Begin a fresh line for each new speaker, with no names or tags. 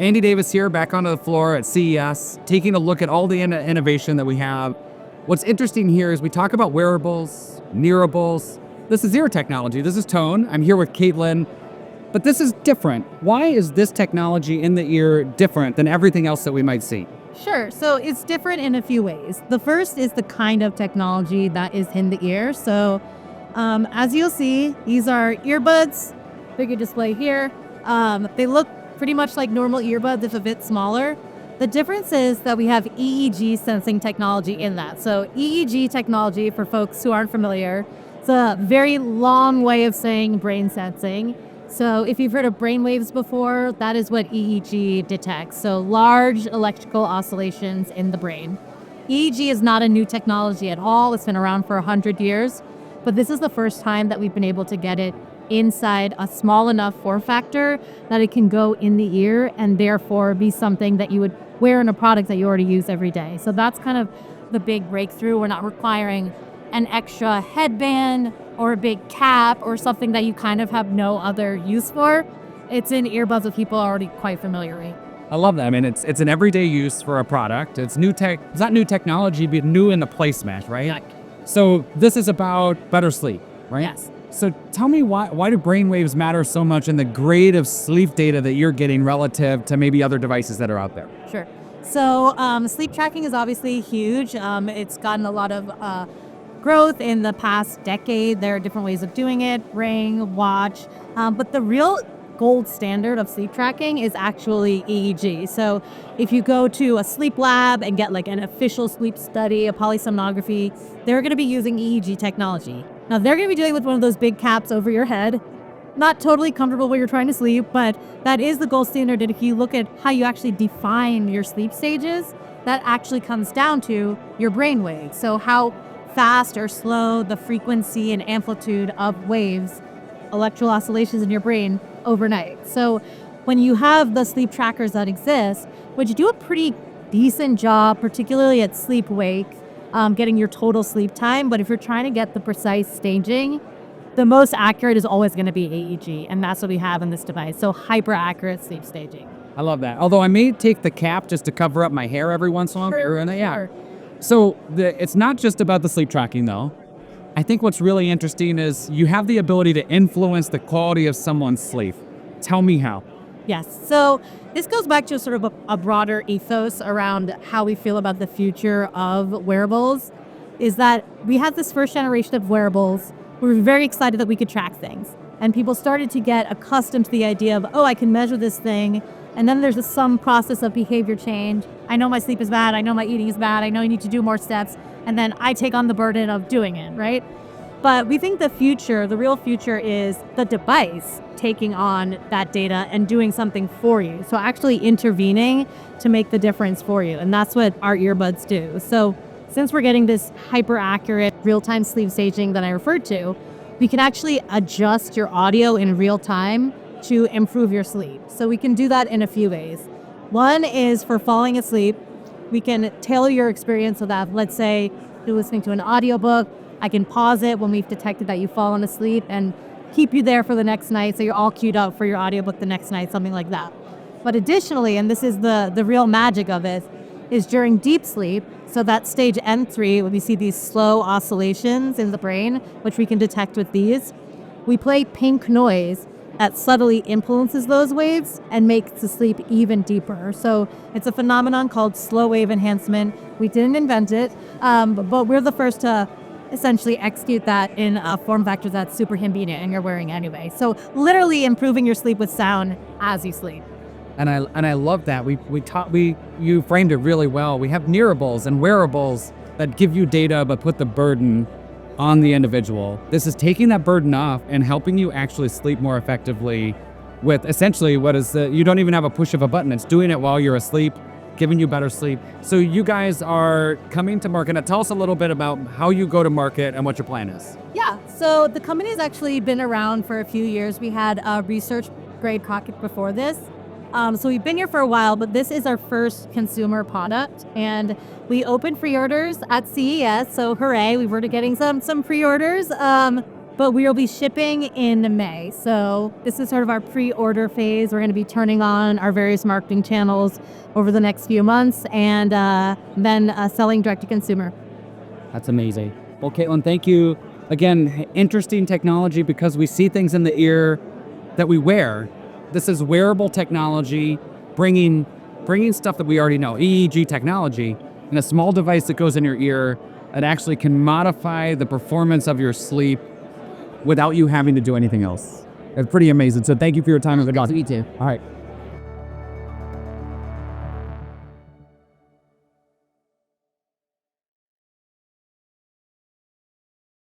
Andy Davis here, back onto the floor at CES, taking a look at all the innovation that we have. What's interesting here is we talk about wearables, nearables. This is ear technology. This is tone. I'm here with Caitlin, but this is different. Why is this technology in the ear different than everything else that we might see?
Sure. So it's different in a few ways. The first is the kind of technology that is in the ear. So as you'll see, these are earbuds. Bigger display here. They look pretty much like normal earbuds, if a bit smaller. The difference is that we have EEG sensing technology in that. So EEG technology, for folks who aren't familiar, it's a very long way of saying brain sensing. So if you've heard of brainwaves before, that is what EEG detects. So large electrical oscillations in the brain. EEG is not a new technology at all. It's been around for 100 years, but this is the first time that we've been able to get it inside a small enough form factor that it can go in the ear and therefore be something that you would wear in a product that you already use every day. So that's kind of the big breakthrough. We're not requiring an extra headband or a big cap or something that you kind of have no other use for. It's in earbuds that people are already quite familiar with.
I love that. I mean, it's an everyday use for a product. It's new tech. It's not new technology, but new in the placement, right?
Yeah.
So this is about better sleep, right?
Yes.
So tell me why do brainwaves matter so much in the grade of sleep data that you're getting relative to maybe other devices that are out there?
Sure. So sleep tracking is obviously huge. It's gotten a lot of growth in the past decade. There are different ways of doing it, ring, watch, but the real gold standard of sleep tracking is actually EEG. So if you go to a sleep lab and get like an official sleep study, a polysomnography, they're going to be using EEG technology. Now they're going to be dealing with one of those big caps over your head. Not totally comfortable when you're trying to sleep, but that is the gold standard. And if you look at how you actually define your sleep stages, that actually comes down to your brain waves. So how fast or slow the frequency and amplitude of waves, electrical oscillations in your brain overnight. So when you have the sleep trackers that exist, which do a pretty decent job, particularly at sleep-wake, getting your total sleep time, but if you're trying to get the precise staging, the most accurate is always going to be AEG, and that's what we have in this device. So hyper-accurate sleep staging.
I love that. Although I may take the cap just to cover up my hair every once in a while.
Sure.
So it's not just about the sleep tracking, though. I think what's really interesting is you have the ability to influence the quality of someone's sleep. Tell me how.
Yes. So this goes back to sort of a broader ethos around how we feel about the future of wearables, is that we had this first generation of wearables. We were very excited that we could track things. And people started to get accustomed to the idea of, oh, I can measure this thing. And then there's some process of behavior change. I know my sleep is bad. I know my eating is bad. I know I need to do more steps. And then I take on the burden of doing it, right? But we think the real future is the device taking on that data and doing something for you. So actually intervening to make the difference for you. And that's what our earbuds do. So since we're getting this hyper accurate real-time sleep staging that I referred to, we can actually adjust your audio in real time to improve your sleep. So we can do that in a few ways. One is for falling asleep. We can tailor your experience so that, let's say, you're listening to an audiobook, I can pause it when we've detected that you've fallen asleep and keep you there for the next night so you're all queued up for your audiobook the next night, something like that. But additionally, and this is the real magic of it, is during deep sleep, so that stage N3, when we see these slow oscillations in the brain, which we can detect with these, we play pink noise that subtly influences those waves and makes the sleep even deeper. So it's a phenomenon called slow wave enhancement. We didn't invent it, but we're the first to essentially execute that in a form factor that's super convenient and you're wearing anyway. So literally improving your sleep with sound as you sleep.
And I love that. You framed it really well. We have nearables and wearables that give you data but put the burden on the individual. This is taking that burden off and helping you actually sleep more effectively with essentially you don't even have a push of a button. It's doing it while you're asleep, giving you better sleep. So you guys are coming to market. Now tell us a little bit about how you go to market and what your plan is.
Yeah, so the company's actually been around for a few years. We had a research grade product before this. So we've been here for a while, but this is our first consumer product, and we opened pre-orders at CES. So hooray, we were getting some pre-orders. but we will be shipping in May. So this is sort of our pre-order phase. We're going to be turning on our various marketing channels over the next few months, and then selling direct to consumer.
That's amazing. Well, Caitlin, thank you. Again, interesting technology because we see things in the ear that we wear. This is wearable technology, bringing stuff that we already know, EEG technology, in a small device that goes in your ear that actually can modify the performance of your sleep without you having to do anything else. It's pretty amazing. So thank you for your time.
Me too.
All right.